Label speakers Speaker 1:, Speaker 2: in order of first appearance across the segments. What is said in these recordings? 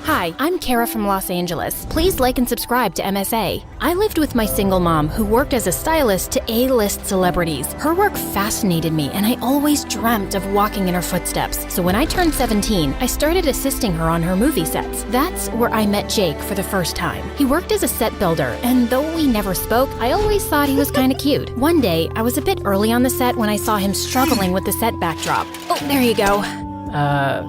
Speaker 1: Hi, I'm Kara from Los Angeles. Please like and subscribe to MSA. I lived with my single mom who worked as a stylist to A-list celebrities. Her work fascinated me and I always dreamt of walking in her footsteps. So when I turned 17, I started assisting her on her movie sets. That's where I met Jake for the first time. He worked as a set builder, and though we never spoke, I always thought he was kinda cute. One day, I was a bit early on the set when I saw him struggling with the set backdrop. Oh, there you go.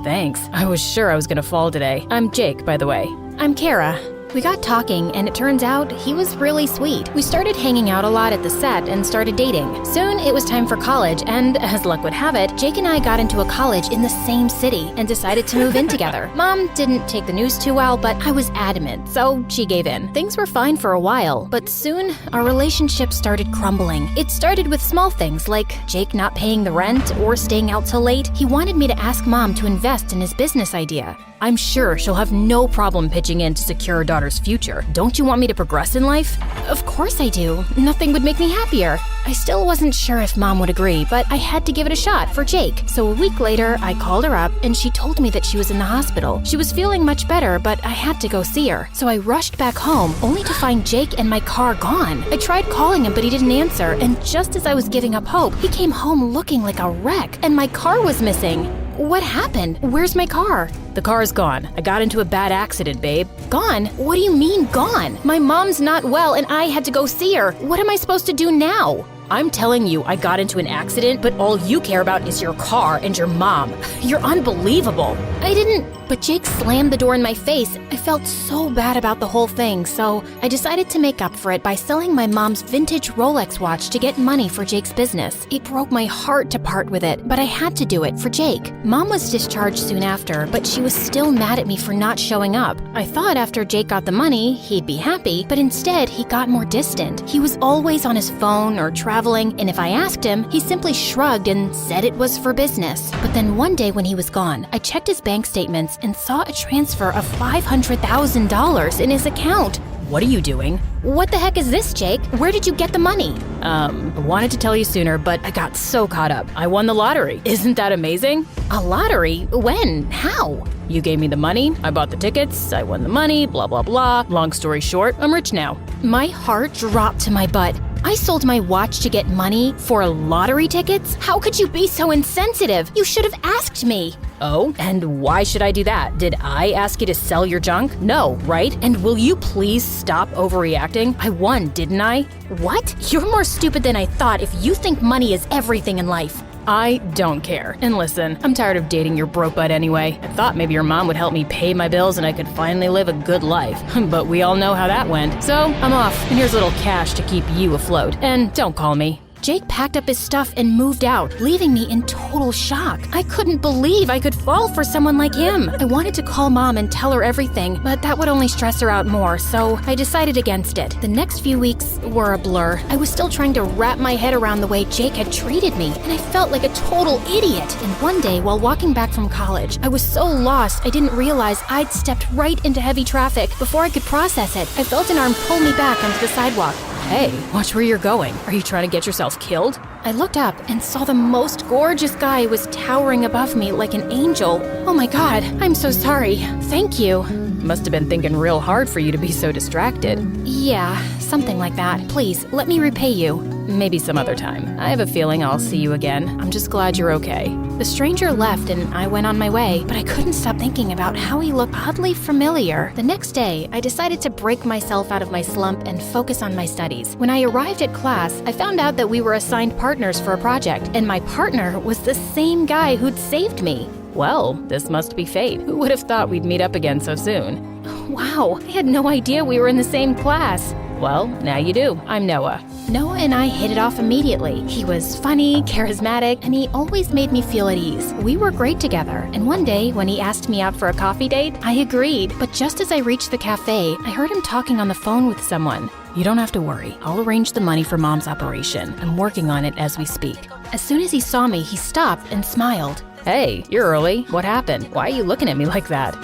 Speaker 2: Thanks. I was sure I was gonna fall today. I'm Jake, by the way.
Speaker 1: I'm Kara. We got talking, and it turns out he was really sweet. We started hanging out a lot at the set and started dating. Soon, it was time for college, and as luck would have it, Jake and I got into a college in the same city and decided to move in together. Mom didn't take the news too well, but I was adamant, so she gave in. Things were fine for a while, but soon, our relationship started crumbling. It started with small things like Jake not paying the rent or staying out till late. He wanted me to ask Mom to invest in his business idea. I'm sure she'll have no problem pitching in to secure her daughter's future. Don't you want me to progress in life? Of course I do. Nothing would make me happier. I still wasn't sure if Mom would agree, but I had to give it a shot for Jake. So a week later, I called her up and she told me that she was in the hospital. She was feeling much better, but I had to go see her. So I rushed back home, only to find Jake and my car gone. I tried calling him, but he didn't answer, and just as I was giving up hope, he came home looking like a wreck, and my car was missing. What happened? Where's my car?
Speaker 2: The car's gone. I got into a bad accident, babe.
Speaker 1: Gone? What do you mean gone? My mom's not well and I had to go see her. What am I supposed to do now?
Speaker 2: I'm telling you, I got into an accident, but all you care about is your car and your mom. You're unbelievable.
Speaker 1: I didn't. But Jake slammed the door in my face. I felt so bad about the whole thing, so I decided to make up for it by selling my mom's vintage Rolex watch to get money for Jake's business. It broke my heart to part with it, but I had to do it for Jake. Mom was discharged soon after, but she was still mad at me for not showing up. I thought after Jake got the money, he'd be happy, but instead he got more distant. He was always on his phone or traveling, and if I asked him, he simply shrugged and said it was for business. But then one day when he was gone, I checked his bank statements and saw a transfer of $500,000 in his account.
Speaker 2: What are you doing?
Speaker 1: What the heck is this, Jake? Where did you get the money?
Speaker 2: I wanted to tell you sooner, but I got so caught up. I won the lottery. Isn't that amazing?
Speaker 1: A lottery? When? How?
Speaker 2: You gave me the money, I bought the tickets, I won the money, blah, blah, blah. Long story short, I'm rich now.
Speaker 1: My heart dropped to my butt. I sold my watch to get money for lottery tickets? How could you be so insensitive? You should have asked me.
Speaker 2: Oh, and why should I do that? Did I ask you to sell your junk? No, right? And will you please stop overreacting? I won, didn't I?
Speaker 1: What? You're more stupid than I thought if you think money is everything in life.
Speaker 2: I don't care. And listen, I'm tired of dating your broke butt anyway. I thought maybe your mom would help me pay my bills and I could finally live a good life. But we all know how that went. So I'm off, and here's a little cash to keep you afloat. And don't call me.
Speaker 1: Jake packed up his stuff and moved out, leaving me in total shock. I couldn't believe I could fall for someone like him. I wanted to call Mom and tell her everything, but that would only stress her out more, so I decided against it. The next few weeks were a blur. I was still trying to wrap my head around the way Jake had treated me, and I felt like a total idiot. And one day, while walking back from college, I was so lost I didn't realize I'd stepped right into heavy traffic. Before I could process it, I felt an arm pull me back onto the sidewalk.
Speaker 2: Hey, watch where you're going. Are you trying to get yourself killed?
Speaker 1: I looked up and saw the most gorgeous guy was towering above me like an angel. Oh my God, I'm so sorry. Thank you.
Speaker 2: Must have been thinking real hard for you to be so distracted.
Speaker 1: Yeah, something like that. Please, let me repay you.
Speaker 2: Maybe some other time. I have a feeling I'll see you again. I'm just glad you're okay.
Speaker 1: The stranger left and I went on my way, but I couldn't stop thinking about how he looked oddly familiar. The next day, I decided to break myself out of my slump and focus on my studies. When I arrived at class, I found out that we were assigned partners for a project, and my partner was the same guy who'd saved me.
Speaker 2: Well, this must be fate. Who would have thought we'd meet up again so soon?
Speaker 1: Wow, I had no idea we were in the same class.
Speaker 2: Well, now you do. I'm Noah.
Speaker 1: Noah and I hit it off immediately. He was funny, charismatic, and he always made me feel at ease. We were great together, and one day when he asked me out for a coffee date, I agreed. But just as I reached the cafe, I heard him talking on the phone with someone.
Speaker 2: You don't have to worry. I'll arrange the money for Mom's operation. I'm working on it as we speak.
Speaker 1: As soon as he saw me, he stopped and smiled.
Speaker 2: Hey, you're early. What happened? Why are you looking at me like that?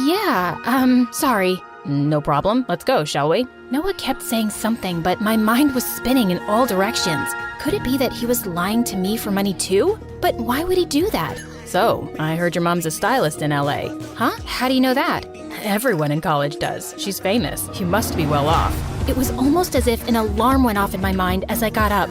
Speaker 1: Yeah, sorry.
Speaker 2: No problem. Let's go, shall we?
Speaker 1: Noah kept saying something, but my mind was spinning in all directions. Could it be that he was lying to me for money too? But why would he do that?
Speaker 2: So, I heard your mom's a stylist in LA.
Speaker 1: Huh? How do you know that?
Speaker 2: Everyone in college does. She's famous. You must be well off.
Speaker 1: It was almost as if an alarm went off in my mind as I got up.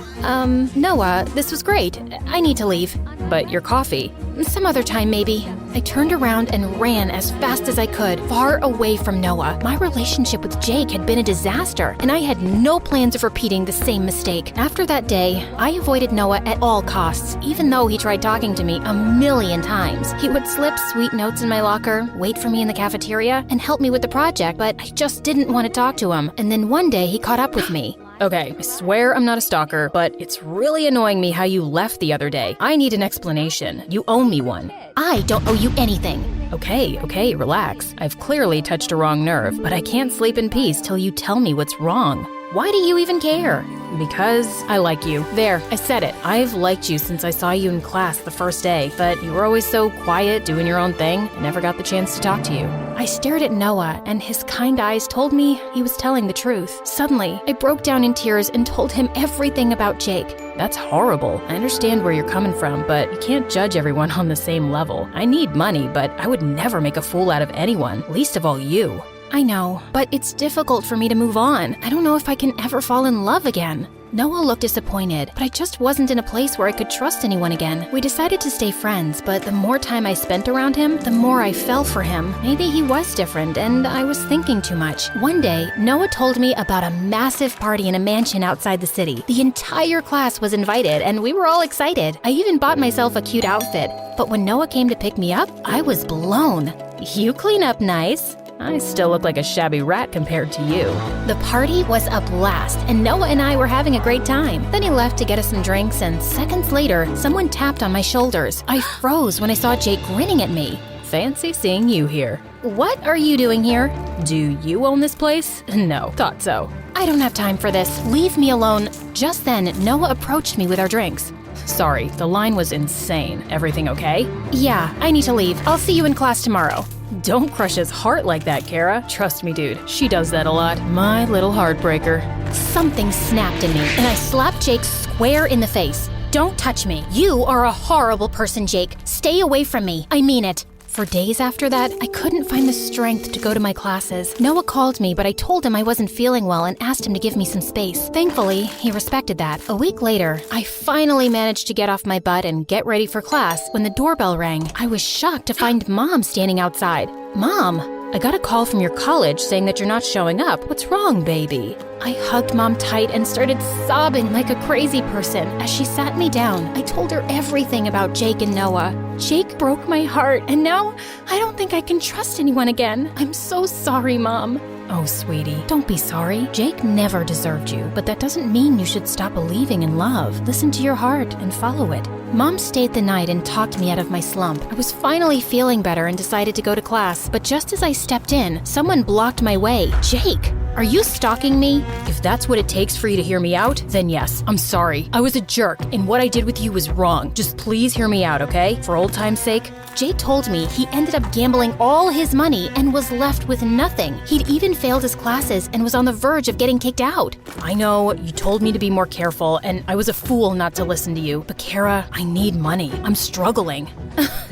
Speaker 1: Noah, this was great. I need to leave.
Speaker 2: But your coffee.
Speaker 1: Some other time, maybe. I turned around and ran as fast as I could, far away from Noah. My relationship with Jake had been a disaster, and I had no plans of repeating the same mistake. After that day, I avoided Noah at all costs, even though he tried talking to me a million times. He would slip sweet notes in my locker, wait for me in the cafeteria, and help me with the project, but I just didn't want to talk to him. And then one day, he caught up with me.
Speaker 2: Okay, I swear I'm not a stalker, but it's really annoying me how you left the other day. I need an explanation. You owe me one.
Speaker 1: I don't owe you anything.
Speaker 2: Okay, relax. I've clearly touched a wrong nerve, but I can't sleep in peace till you tell me what's wrong.
Speaker 1: Why do you even care?
Speaker 2: Because I like you. There, I said it. I've liked you since I saw you in class the first day, but you were always so quiet, doing your own thing. I never got the chance to talk to you.
Speaker 1: I stared at Noah, and his kind eyes told me he was telling the truth. Suddenly, I broke down in tears and told him everything about Jake.
Speaker 2: That's horrible. I understand where you're coming from, but you can't judge everyone on the same level. I need money, but I would never make a fool out of anyone, least of all you.
Speaker 1: I know, but it's difficult for me to move on. I don't know if I can ever fall in love again. Noah looked disappointed, but I just wasn't in a place where I could trust anyone again. We decided to stay friends, but the more time I spent around him, the more I fell for him. Maybe he was different, and I was thinking too much. One day, Noah told me about a massive party in a mansion outside the city. The entire class was invited, and we were all excited. I even bought myself a cute outfit. But when Noah came to pick me up, I was blown.
Speaker 2: You clean up nice. I still look like a shabby rat compared to you.
Speaker 1: The party was a blast, and Noah and I were having a great time. Then he left to get us some drinks, and seconds later, someone tapped on my shoulders. I froze when I saw Jake grinning at me.
Speaker 2: Fancy seeing you here.
Speaker 1: What are you doing here?
Speaker 2: Do you own this place? No, thought so.
Speaker 1: I don't have time for this. Leave me alone. Just then, Noah approached me with our drinks.
Speaker 2: Sorry, the line was insane. Everything okay?
Speaker 1: Yeah, I need to leave. I'll see you in class tomorrow.
Speaker 2: Don't crush his heart like that, Kara. Trust me, dude. She does that a lot. My little heartbreaker.
Speaker 1: Something snapped in me, and I slapped Jake square in the face. Don't touch me. You are a horrible person, Jake. Stay away from me. I mean it. For days after that, I couldn't find the strength to go to my classes. Noah called me, but I told him I wasn't feeling well and asked him to give me some space. Thankfully, he respected that. A week later, I finally managed to get off my butt and get ready for class when the doorbell rang. I was shocked to find Mom standing outside. Mom, I got a call from your college saying that you're not showing up. What's wrong, baby? I hugged Mom tight and started sobbing like a crazy person. As she sat me down, I told her everything about Jake and Noah. Jake broke my heart, and now I don't think I can trust anyone again. I'm so sorry, Mom.
Speaker 2: Oh, sweetie.
Speaker 1: Don't be sorry. Jake never deserved you, but that doesn't mean you should stop believing in love. Listen to your heart and follow it. Mom stayed the night and talked me out of my slump. I was finally feeling better and decided to go to class, but just as I stepped in, someone blocked my way. Jake! Are you stalking me?
Speaker 2: If that's what it takes for you to hear me out, then yes, I'm sorry. I was a jerk, and what I did with you was wrong. Just please hear me out, okay? For old time's sake.
Speaker 1: Jake told me he ended up gambling all his money and was left with nothing. He'd even failed his classes and was on the verge of getting kicked out.
Speaker 2: I know, you told me to be more careful, and I was a fool not to listen to you. But Kara, I need money. I'm struggling.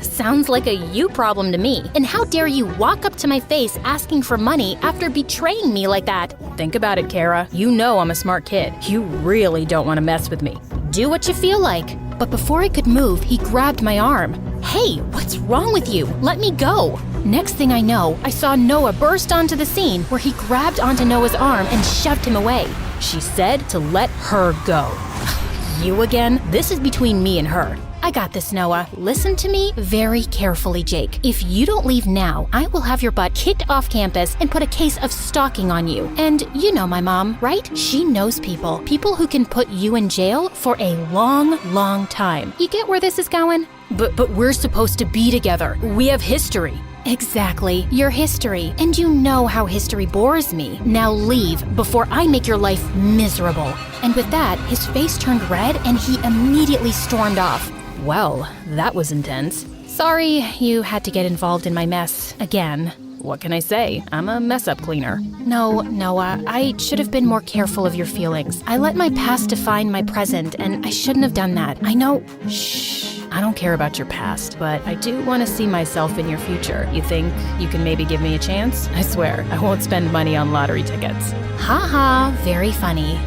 Speaker 1: Sounds like a you problem to me. And how dare you walk up to my face asking for money after betraying me like that?
Speaker 2: Think about it, Kara. You know I'm a smart kid. You really don't want to mess with me.
Speaker 1: Do what you feel like. But before I could move, he grabbed my arm. Hey, what's wrong with you? Let me go. Next thing I know, I saw Noah burst onto the scene where he grabbed onto Noah's arm and shoved him away.
Speaker 2: She said to let her go. You again? This is between me and her.
Speaker 1: I got this, Noah. Listen to me very carefully, Jake. If you don't leave now, I will have your butt kicked off campus and put a case of stalking on you. And you know my mom, right? She knows people who can put you in jail for a long, long time. You get where this is going?
Speaker 2: But we're supposed to be together. We have history.
Speaker 1: Exactly, your history. And you know how history bores me. Now leave before I make your life miserable. And with that, his face turned red and he immediately stormed off.
Speaker 2: Well, that was intense.
Speaker 1: Sorry you had to get involved in my mess again.
Speaker 2: What can I say? I'm a mess-up cleaner.
Speaker 1: No, Noah, I should have been more careful of your feelings. I let my past define my present, and I shouldn't have done that. I know. Shh.
Speaker 2: I don't care about your past, but I do want to see myself in your future. You think you can maybe give me a chance? I swear, I won't spend money on lottery tickets.
Speaker 1: Haha, very funny.